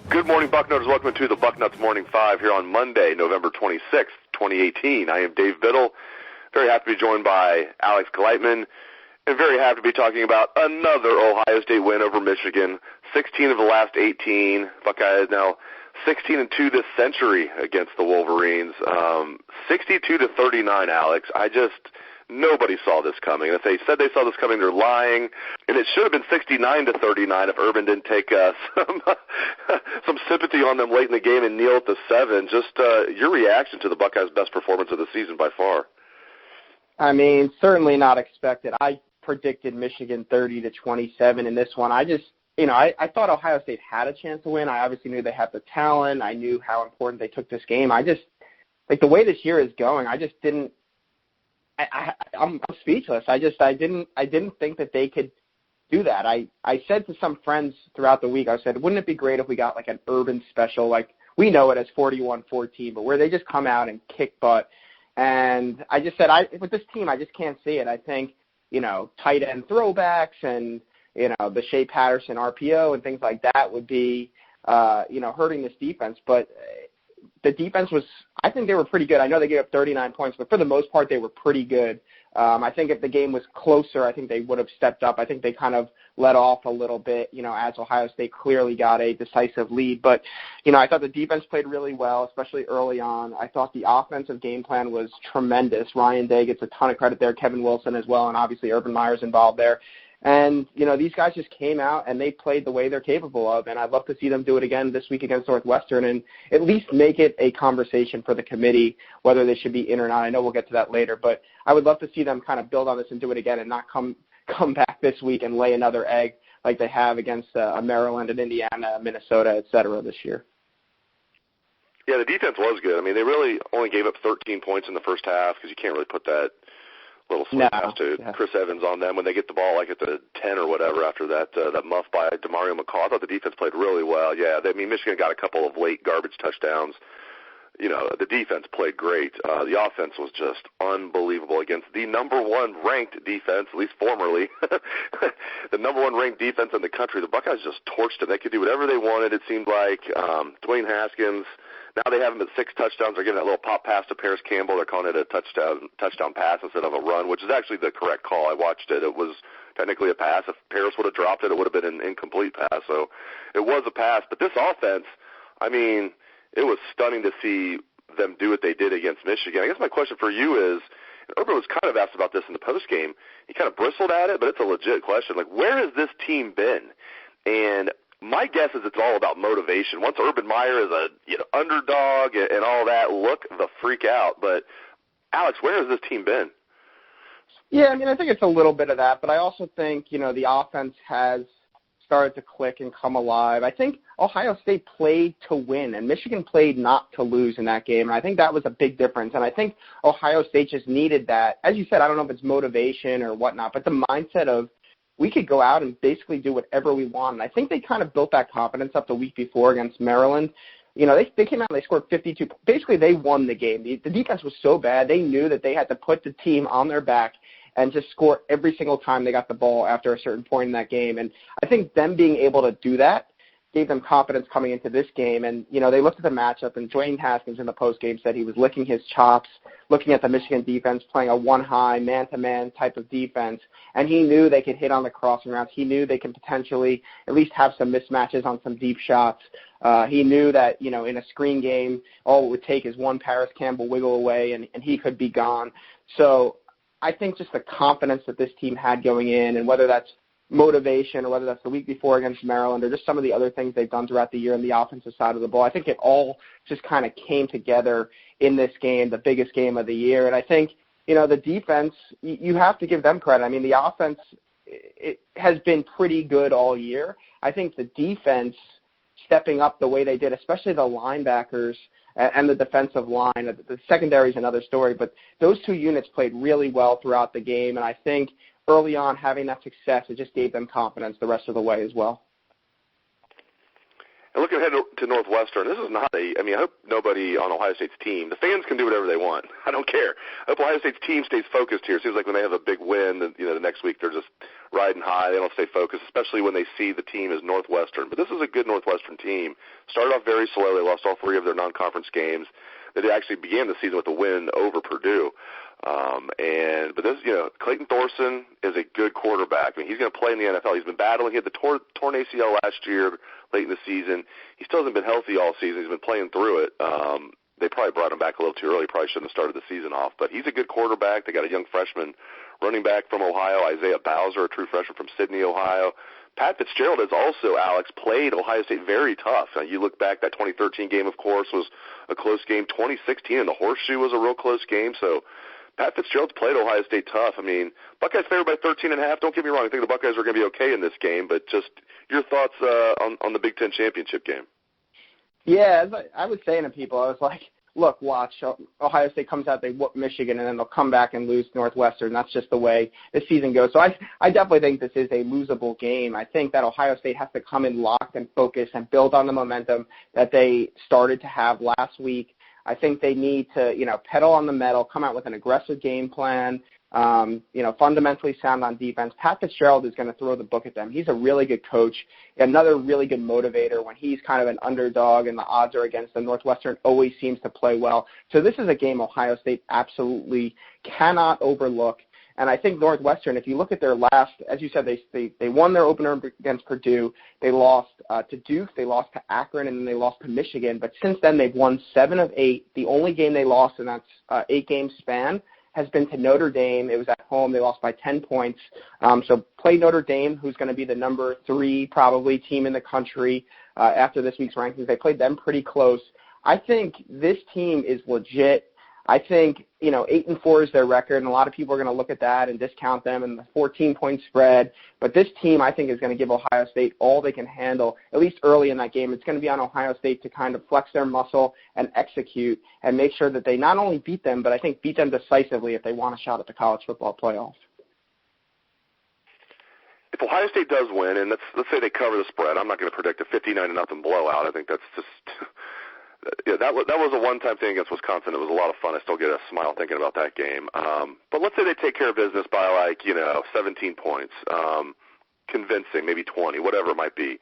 Good morning, Bucknuts. Welcome to the Bucknuts Morning 5 here on Monday, November 26th, 2018. I am Dave Biddle. Very happy to be joined by Alex Gleitman, and very happy to be talking about another Ohio State win over Michigan. 16 of the last 18. Buckeyes now 16-2 this century against the Wolverines. 62-39, Alex. Nobody saw this coming. If they said they saw this coming, they're lying. And it should have been 69-39 if Urban didn't take some sympathy on them late in the game and kneel at the 7. Just your reaction to the Buckeyes' best performance of the season by far. I mean, certainly not expected. I predicted Michigan 30-27 in this one. I thought Ohio State had a chance to win. I obviously knew they had the talent. I knew how important they took this game. The way this year is going, I'm speechless. I didn't think that they could do that. I said to some friends throughout the week, I said, wouldn't it be great if we got like an Urban special, like we know it as 41-14, but where they just come out and kick butt. And I just said, with this team, I just can't see it. I think, tight end throwbacks and, the Shea Patterson RPO and things like that would be, hurting this defense. But the defense I think they were pretty good. I know they gave up 39 points, but for the most part, they were pretty good. I think if the game was closer, I think they would have stepped up. I think they kind of let off a little bit, as Ohio State clearly got a decisive lead. But, I thought the defense played really well, especially early on. I thought the offensive game plan was tremendous. Ryan Day gets a ton of credit there, Kevin Wilson as well, and obviously Urban Meyer's involved there. And, these guys just came out and they played the way they're capable of. And I'd love to see them do it again this week against Northwestern and at least make it a conversation for the committee, whether they should be in or not. I know we'll get to that later, but I would love to see them kind of build on this and do it again and not come back this week and lay another egg like they have against Maryland and Indiana, Minnesota, et cetera, this year. Yeah, the defense was good. I mean, they really only gave up 13 points in the first half because you can't really put that little swing pass to Chris Evans on them when they get the ball like at the 10 or whatever after that muff by DeMario McCall. I thought the defense played really well. Yeah, Michigan got a couple of late garbage touchdowns. The defense played great. The offense was just unbelievable against the number one ranked defense, at least formerly, the number one ranked defense in the country. The Buckeyes just torched them. They could do whatever they wanted, it seemed like. Dwayne Haskins, now they have him at 6 touchdowns. They're giving that little pop pass to Paris Campbell. They're calling it a touchdown pass instead of a run, which is actually the correct call. I watched it. It was technically a pass. If Paris would have dropped it, it would have been an incomplete pass. So it was a pass. But this offense, I mean, it was stunning to see them do what they did against Michigan. I guess my question for you is, and Urban was kind of asked about this in the postgame. He kind of bristled at it, but it's a legit question. Like, where has this team been? And my guess is it's all about motivation. Once Urban Meyer is a underdog and all that, look the freak out. But, Alex, where has this team been? Yeah, I mean, I think it's a little bit of that, but I also think, the offense has started to click and come alive. I think Ohio State played to win, and Michigan played not to lose in that game, and I think that was a big difference. And I think Ohio State just needed that. As you said, I don't know if it's motivation or whatnot, but the mindset of we could go out and basically do whatever we want. And I think they kind of built that confidence up the week before against Maryland. They came out and they scored 52. Basically, they won the game. The defense was so bad, they knew that they had to put the team on their back and just score every single time they got the ball after a certain point in that game. And I think them being able to do that gave them confidence coming into this game. And, they looked at the matchup, and Dwayne Haskins in the postgame said he was licking his chops, looking at the Michigan defense, playing a one-high, man-to-man type of defense. And he knew they could hit on the crossing routes. He knew they could potentially at least have some mismatches on some deep shots. He knew that, in a screen game, all it would take is one Paris Campbell wiggle away, and he could be gone. So I think just the confidence that this team had going in, and whether that's motivation or whether that's the week before against Maryland or just some of the other things they've done throughout the year on the offensive side of the ball, I think it all just kind of came together in this game, the biggest game of the year. And I think, the defense, you have to give them credit. I mean, the offense, it has been pretty good all year. I think the defense stepping up the way they did, especially the linebackers and the defensive line. The secondary is another story, but those two units played really well throughout the game, and I think early on having that success, it just gave them confidence the rest of the way as well. And looking ahead to Northwestern, this is not I hope nobody on Ohio State's team, the fans can do whatever they want. I don't care. I hope Ohio State's team stays focused here. It seems like when they have a big win, the next week they're just riding high. They don't stay focused, especially when they see the team as Northwestern. But this is a good Northwestern team. Started off very slow. They lost all 3 of their non-conference games. They actually began the season with a win over Purdue. But this, Clayton Thorson is a good quarterback. He's going to play in the NFL. He's been battling. He had the torn ACL last year, late in the season. He still hasn't been healthy all season. He's been playing through it. They probably brought him back a little too early. Probably shouldn't have started the season off. But he's a good quarterback. They got a young freshman running back from Ohio, Isaiah Bowser, a true freshman from Sydney, Ohio. Pat Fitzgerald has also, Alex, played Ohio State very tough. You look back, that 2013 game, of course, was a close game. 2016 in the Horseshoe was a real close game. So Pat Fitzgerald's played Ohio State tough. Buckeyes favored by 13.5. Don't get me wrong. I think the Buckeyes are going to be okay in this game. But just your thoughts on the Big Ten championship game. Yeah, as I was saying to people, I was like, look, watch, Ohio State comes out, they whoop Michigan, and then they'll come back and lose Northwestern. That's just the way this season goes. So I definitely think this is a losable game. I think that Ohio State has to come in locked and focus and build on the momentum that they started to have last week. I think they need to, pedal on the metal, come out with an aggressive game plan, fundamentally sound on defense. Pat Fitzgerald is going to throw the book at them. He's a really good coach, another really good motivator. When he's kind of an underdog and the odds are against them, Northwestern always seems to play well. So this is a game Ohio State absolutely cannot overlook. And I think Northwestern, if you look at their last, as you said, they won their opener against Purdue. They lost to Duke. They lost to Akron, and then they lost to Michigan. But since then, they've won 7 of 8. The only game they lost in that 8-game span has been to Notre Dame. It was at home. They lost by 10 points. So play Notre Dame, who's going to be the number 3 probably team in the country after this week's rankings. They played them pretty close. I think this team is legit. I think, 8-4 is their record, and a lot of people are going to look at that and discount them and the 14-point spread. But this team, I think, is going to give Ohio State all they can handle, at least early in that game. It's going to be on Ohio State to kind of flex their muscle and execute and make sure that they not only beat them, but I think beat them decisively if they want a shot at the college football playoff. If Ohio State does win, and let's say they cover the spread, I'm not going to predict a 59-0 blowout. I think that's just that was a one-time thing against Wisconsin. It was a lot of fun. I still get a smile thinking about that game. But let's say they take care of business by 17 points, convincing, maybe 20, whatever it might be.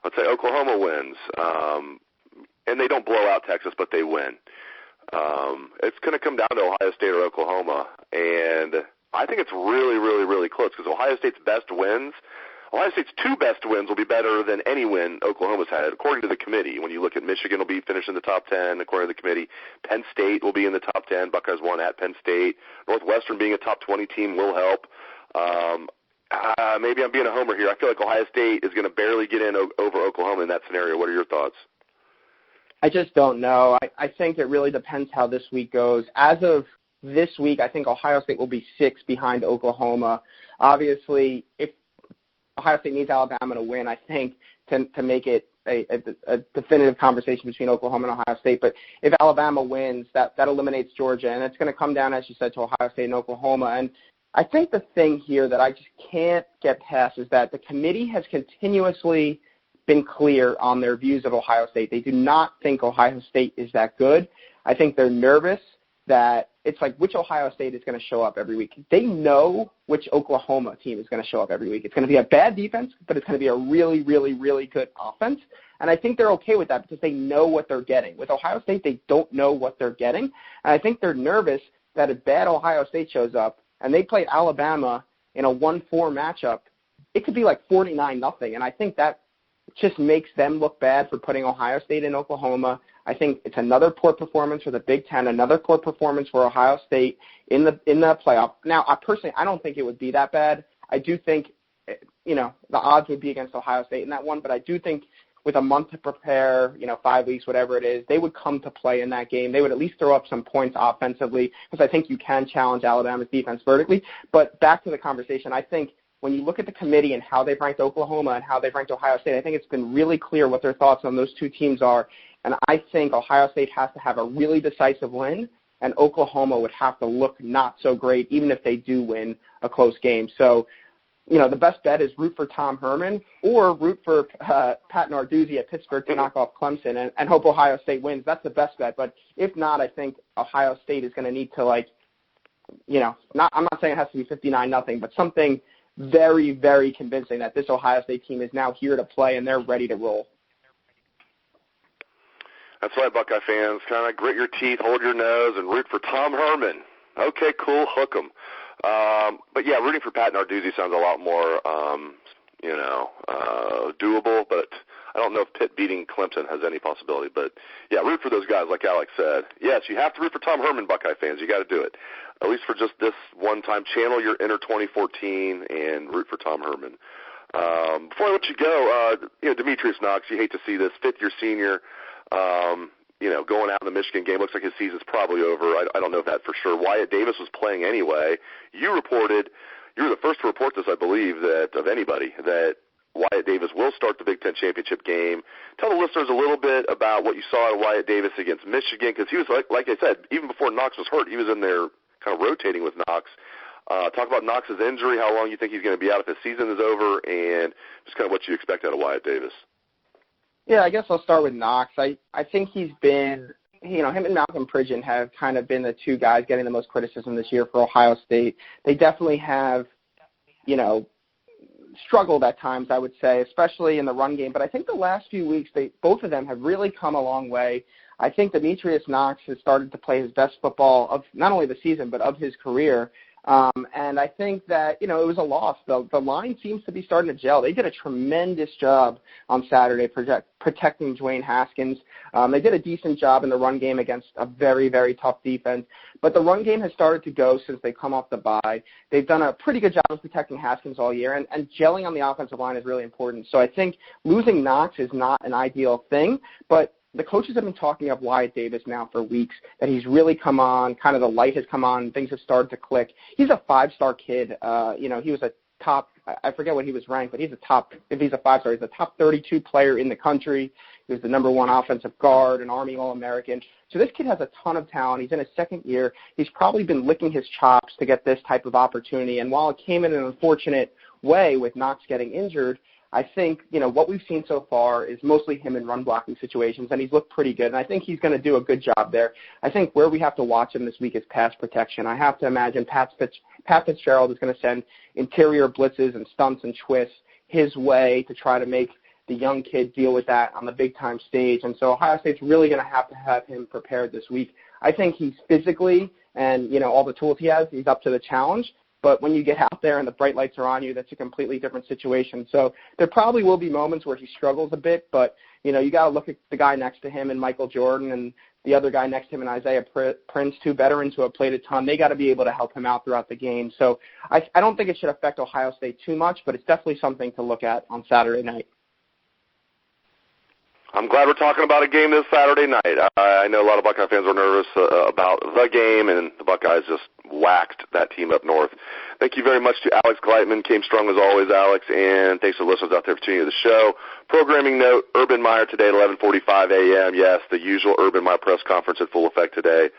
Let's say Oklahoma wins, and they don't blow out Texas, but they win. It's going to come down to Ohio State or Oklahoma, and I think it's really, really, really close because Ohio State's 2 best wins will be better than any win Oklahoma's had, according to the committee. When you look at Michigan will be finished in the top 10, according to the committee. Penn State will be in the top 10. Buckeyes won at Penn State. Northwestern being a top 20 team will help. Maybe I'm being a homer here. I feel like Ohio State is going to barely get in over Oklahoma in that scenario. What are your thoughts? I just don't know. I think it really depends how this week goes. As of this week, I think Ohio State will be 6 behind Oklahoma. Obviously, if Ohio State needs Alabama to win, I think, to make it a definitive conversation between Oklahoma and Ohio State. But if Alabama wins, that eliminates Georgia, and it's going to come down, as you said, to Ohio State and Oklahoma. And I think the thing here that I just can't get past is that the committee has continuously been clear on their views of Ohio State. They do not think Ohio State is that good. I think they're nervous that it's like which Ohio State is going to show up every week. They know which Oklahoma team is going to show up every week. It's going to be a bad defense, but it's going to be a really, really, really good offense. And I think they're okay with that because they know what they're getting. With Ohio State, they don't know what they're getting. And I think they're nervous that a bad Ohio State shows up and they play Alabama in a 1-4 matchup. It could be like 49-0. And I think that just makes them look bad for putting Ohio State in Oklahoma. I think it's another poor performance for the Big Ten, another poor performance for Ohio State in the playoff. Now, I don't think it would be that bad. I do think, the odds would be against Ohio State in that one, but I do think with a month to prepare, 5 weeks, whatever it is, they would come to play in that game. They would at least throw up some points offensively because I think you can challenge Alabama's defense vertically. But back to the conversation, I think when you look at the committee and how they've ranked Oklahoma and how they've ranked Ohio State, I think it's been really clear what their thoughts on those 2 teams are. And I think Ohio State has to have a really decisive win, and Oklahoma would have to look not so great, even if they do win a close game. So the best bet is root for Tom Herman or root for Pat Narduzzi at Pittsburgh to knock off Clemson and hope Ohio State wins. That's the best bet. But if not, I think Ohio State is going to need to, I'm not saying it has to be 59-0, but something very, very convincing that this Ohio State team is now here to play and they're ready to roll. That's right, Buckeye fans. Kind of grit your teeth, hold your nose, and root for Tom Herman. Okay, cool, hook 'em. But yeah, rooting for Pat Narduzzi sounds a lot more, doable. But I don't know if Pitt beating Clemson has any possibility. But yeah, root for those guys, like Alex said. Yes, you have to root for Tom Herman, Buckeye fans. You got to do it, at least for just this one time. Channel your inner 2014 and root for Tom Herman. Before I let you go, Demetrius Knox. You hate to see this, fifth-year senior. Going out in the Michigan game, looks like his season's probably over. I don't know that for sure. Wyatt Davis was playing anyway. You were the first to report this, I believe, that of anybody, that Wyatt Davis will start the Big Ten championship game. Tell the listeners a little bit about what you saw at Wyatt Davis against Michigan, because he was, like I said, even before Knox was hurt, he was in there kind of rotating with Knox. Talk about Knox's injury, how long you think he's going to be out if his season is over, and just kind of what you expect out of Wyatt Davis. Yeah, I guess I'll start with Knox. I think he's been, him and Malcolm Pridgeon have kind of been the two guys getting the most criticism this year for Ohio State. They definitely have, struggled at times, I would say, especially in the run game. But I think the last few weeks, both of them have really come a long way. I think Demetrius Knox has started to play his best football of not only the season, but of his career. And I think that, it was a loss. The line seems to be starting to gel. They did a tremendous job on Saturday protecting Dwayne Haskins. They did a decent job in the run game against a very, very tough defense. But the run game has started to go since they come off the bye. They've done a pretty good job of protecting Haskins all year, and gelling on the offensive line is really important. So I think losing Knox is not an ideal thing, but the coaches have been talking up Wyatt Davis now for weeks, that he's really come on, kind of the light has come on, things have started to click. He's a five-star kid. He was a top, I forget what he was ranked, but if he's a five-star, he's a top 32 player in the country. He was the number one offensive guard, an Army All-American. So this kid has a ton of talent. He's in his second year. He's probably been licking his chops to get this type of opportunity. And while it came in an unfortunate way with Knox getting injured, I think, what we've seen so far is mostly him in run blocking situations, and he's looked pretty good. And I think he's going to do a good job there. I think where we have to watch him this week is pass protection. I have to imagine Pat Fitzgerald is going to send interior blitzes and stunts and twists his way to try to make the young kid deal with that on the big-time stage. And so Ohio State's really going to have him prepared this week. I think he's physically and, all the tools he has, he's up to the challenge. But when you get out there and the bright lights are on you, that's a completely different situation. So there probably will be moments where he struggles a bit, but, you got to look at the guy next to him and Michael Jordan and the other guy next to him and Isaiah Prince, two veterans who have played a ton. They got to be able to help him out throughout the game. So I don't think it should affect Ohio State too much, but it's definitely something to look at on Saturday night. I'm glad we're talking about a game this Saturday night. I know a lot of Buckeye fans are nervous about the game, and the Buckeyes just whacked that team up north. Thank you very much to Alex Gleitman. Came strong as always, Alex, and thanks to listeners out there for tuning in to the show. Programming note, Urban Meyer today at 11:45 a.m. Yes, the usual Urban Meyer press conference in full effect today.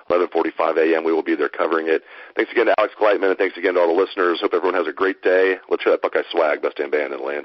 11:45 a.m. We will be there covering it. Thanks again to Alex Gleitman, and thanks again to all the listeners. Hope everyone has a great day. Let's hear that Buckeye swag, best damn band in the land.